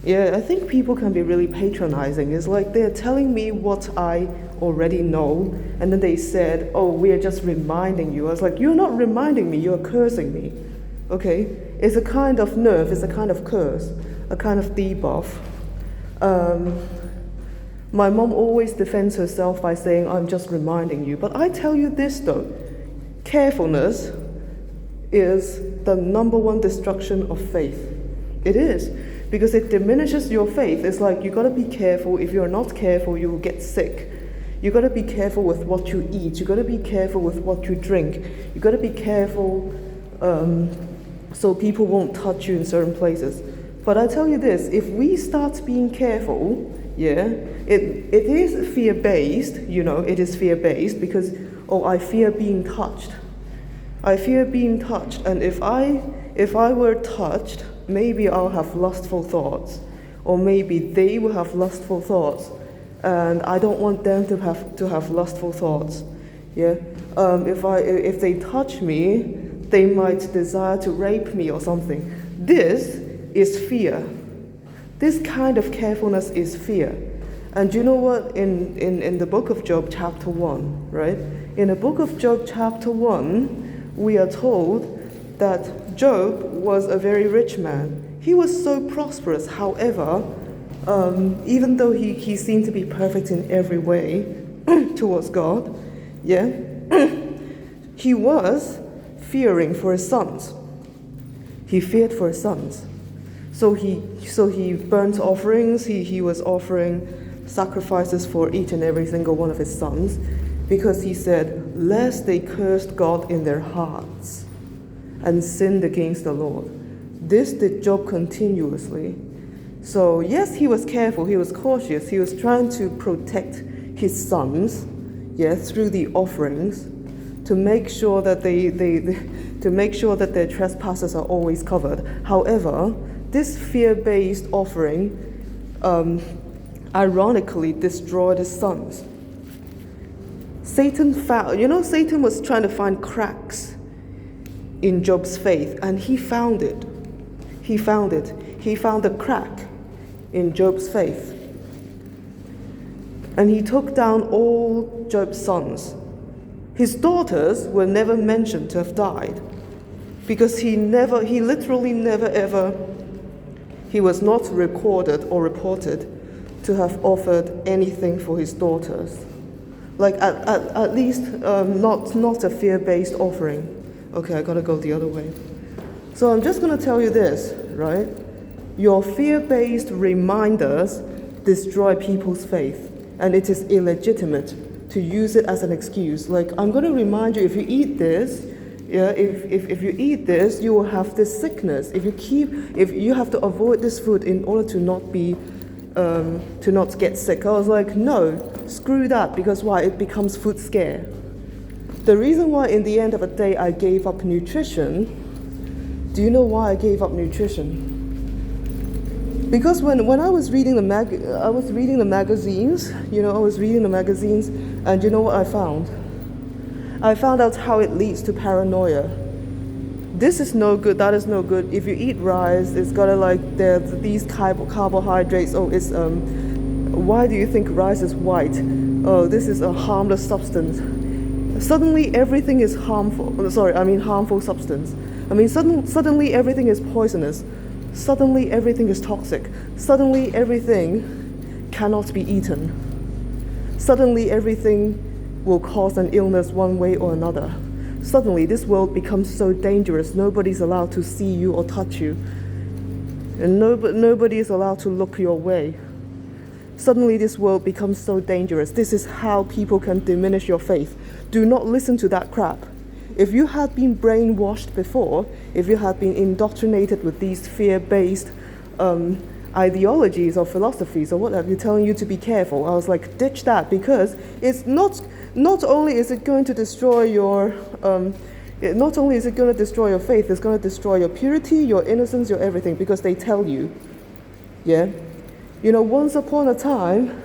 Yeah, I think people can be really patronizing. It's like they're telling me what I already know, and then they said, oh, we're just reminding you. I was like, you're not reminding me, you're cursing me. Okay? It's a kind of nerf, it's a kind of curse, a kind of debuff. My mom always defends herself by saying, I'm just reminding you. But I tell you this though, carefulness is the number one destruction of faith. It is. Because it diminishes your faith. It's like you gotta be careful. If you're not careful, you will get sick. You gotta be careful with what you eat. You gotta be careful with what you drink. You gotta be careful so people won't touch you in certain places. But I tell you this, if we start being careful, yeah, it is fear-based, it is fear-based because, I fear being touched. I fear being touched, and if I were touched, maybe I'll have lustful thoughts, or maybe they will have lustful thoughts, and I don't want them to have lustful thoughts. Yeah, if they touch me, they might desire to rape me or something. This is fear. This kind of carefulness is fear. And you know what? In the book of Job, chapter 1, right? In the book of Job, chapter 1, we are told that Job was a very rich man. He was so prosperous. However, even though he seemed to be perfect in every way towards God, yeah, he was fearing for his sons. He feared for his sons. So he burnt offerings. He was offering sacrifices for each and every single one of his sons, because he said, lest they cursed God in their hearts and sinned against the Lord. This did Job continuously. So yes, he was careful, he was cautious, he was trying to protect his sons, through the offerings, to make sure that their trespasses are always covered. However, this fear-based offering ironically destroyed his sons. Satan was trying to find cracks in Job's faith, and he found it. He found a crack in Job's faith. And he took down all Job's sons. His daughters were never mentioned to have died, because he literally never ever, he was not recorded or reported to have offered anything for his daughters. Like at least not a fear-based offering. Okay, I gotta go the other way. So I'm just gonna tell you this, right? Your fear-based reminders destroy people's faith, and it is illegitimate to use it as an excuse. Like, I'm gonna remind you, if you eat this, if you eat this, you will have this sickness. If you have to avoid this food in order to not get sick. I was like, no, screw that, because why? It becomes food scare. The reason why in the end of the day I gave up nutrition, do you know why I gave up nutrition? Because when I was reading the magazines, and you know what I found? I found out how it leads to paranoia. This is no good, that is no good. If you eat rice, it's got there's these carbohydrates. Why do you think rice is white? Oh, this is a harmless substance. Suddenly everything is harmful substance. Suddenly everything is poisonous. Suddenly everything is toxic. Suddenly everything cannot be eaten. Suddenly everything will cause an illness one way or another. Suddenly this world becomes so dangerous, nobody's allowed to see you or touch you. And nobody is allowed to look your way. Suddenly this world becomes so dangerous. This is how people can diminish your faith. Do not listen to that crap. If you had been brainwashed before, if you had been indoctrinated with these fear-based ideologies or philosophies or whatever, you're telling you to be careful, I was like, ditch that, because it's not only is it going to destroy your faith, it's going to destroy your purity, your innocence, your everything, because they tell you. Once upon a time,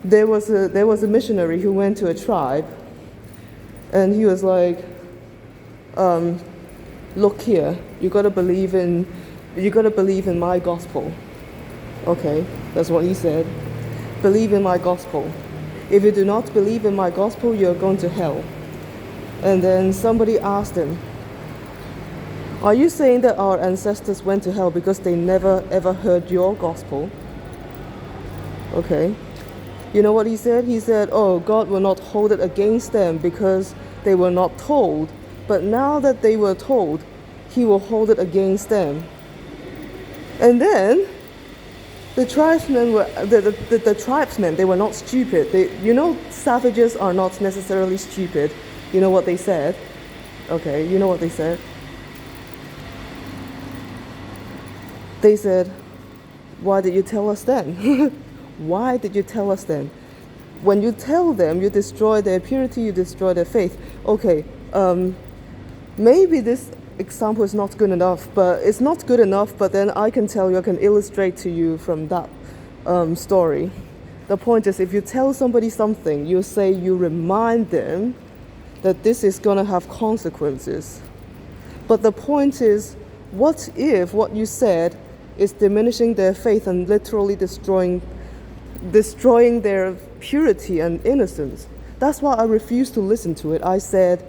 there was a missionary who went to a tribe, and he was like, look here, you gotta believe in my gospel. Okay, that's what he said. Believe in my gospel. If you do not believe in my gospel, you're going to hell. And then somebody asked him, are you saying that our ancestors went to hell because they never ever heard your gospel? Okay. You know what he said? He said, oh, God will not hold it against them because they were not told. But now that they were told, he will hold it against them. And then the tribesmen were the tribesmen, they were not stupid. Savages are not necessarily stupid. You know what they said? Okay, you know what they said? They said, why did you tell us then? Why did you tell us then? When you tell them, you destroy their purity, you destroy their faith. Okay, maybe this example is not good enough, but it's not good enough, but then I can tell you, I can illustrate to you from that story. The point is, if you tell somebody something, you say you remind them that this is going to have consequences. But the point is, what if what you said is diminishing their faith and literally destroying their purity and innocence? That's why I refused to listen to it. I said,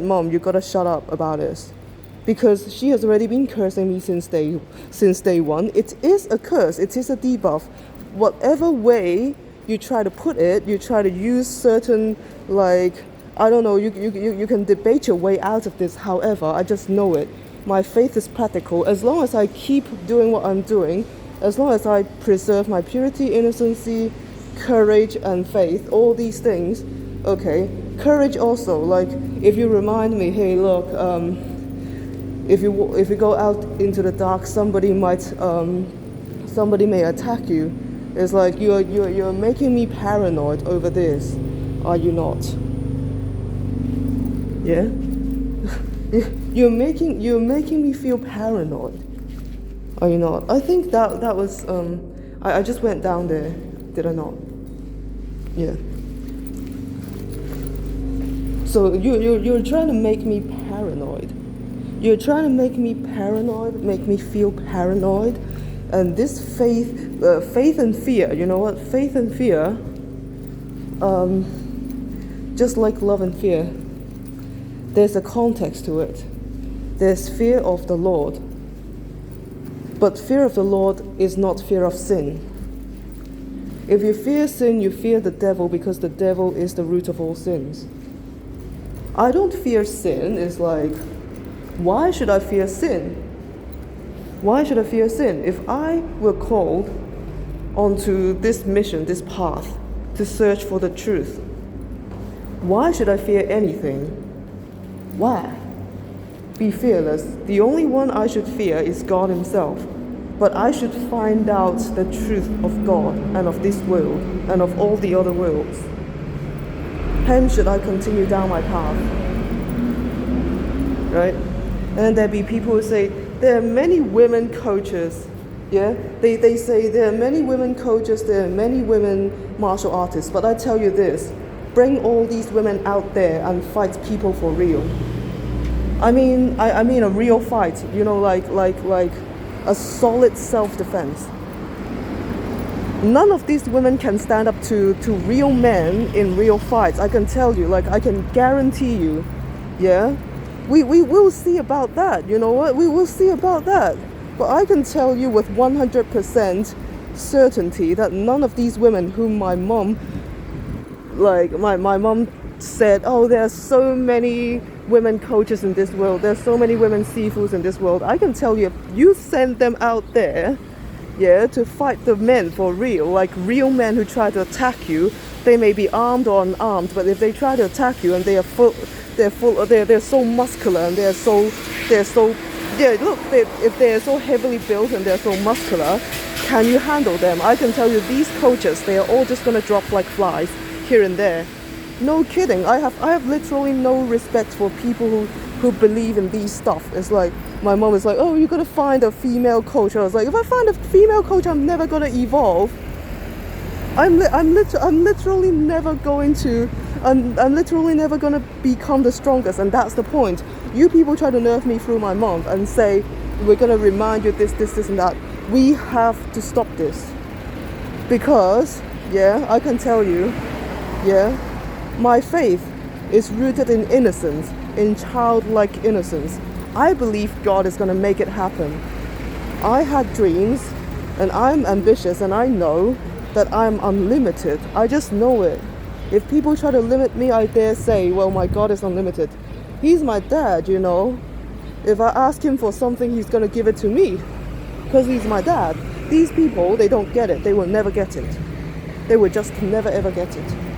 Mom, you gotta shut up about this. Because she has already been cursing me since day one. It is a curse, it is a debuff. Whatever way you try to put it, you try to use certain, I don't know, you can debate your way out of this. However, I just know it. My faith is practical. As long as I keep doing what I'm doing, as long as I preserve my purity, innocency, courage, and faith, all these things, okay. Courage also, if you remind me, hey, look, if you go out into the dark, somebody may attack you. It's like you're making me paranoid over this. Are you not? Yeah. You're making me feel paranoid. Are you not? I think that was I just went down there, did I not? Yeah. So you're trying to make me paranoid. You're trying to make me paranoid, make me feel paranoid, and this faith and fear. You know what? Faith and fear, just like love and fear, there's a context to it. There's fear of the Lord. But fear of the Lord is not fear of sin. If you fear sin, you fear the devil, because the devil is the root of all sins. I don't fear sin. It's like, why should I fear sin? Why should I fear sin? If I were called onto this mission, this path, to search for the truth, why should I fear anything? Why? Be fearless. The only one I should fear is God himself. But I should find out the truth of God and of this world and of all the other worlds. Hence should I continue down my path. Right? And then there'll be people who say, there are many women coaches. Yeah? They say there are many women coaches, there are many women martial artists. But I tell you this, bring all these women out there and fight people for real. I mean a real fight, like a solid self-defense. None of these women can stand up to real men in real fights. I can tell you, I can guarantee you, yeah? We will see about that, you know what? We will see about that. But I can tell you with 100% certainty that none of these women whom my mom, my mom said, oh, there are so many women coaches in this world, there's so many women sifus in this world. I can tell you, if you send them out there, yeah, to fight the men for real, like real men who try to attack you, they may be armed or unarmed, but if they try to attack you and they're so muscular and they're so yeah, look, if they're so heavily built and they're so muscular, can you handle them? I can tell you, these coaches, they are all just gonna drop like flies here and there. No kidding. I have literally no respect for people who believe in these stuff. It's like, my mom is like, oh, you gotta find a female coach. I was like, if I find a female coach, I'm never gonna evolve. I'm literally never going to, I'm literally never gonna become the strongest, and that's the point. You people try to nerve me through my mom and say, we're gonna remind you this and that. We have to stop this. Because, I can tell you, my faith is rooted in innocence, in childlike innocence. I believe God is going to make it happen. I had dreams, and I'm ambitious, and I know that I'm unlimited. I just know it. If people try to limit me, I dare say, well, my God is unlimited. He's my dad, you know. If I ask him for something, he's going to give it to me. Because he's my dad. These people, they don't get it. They will never get it. They will just never ever get it.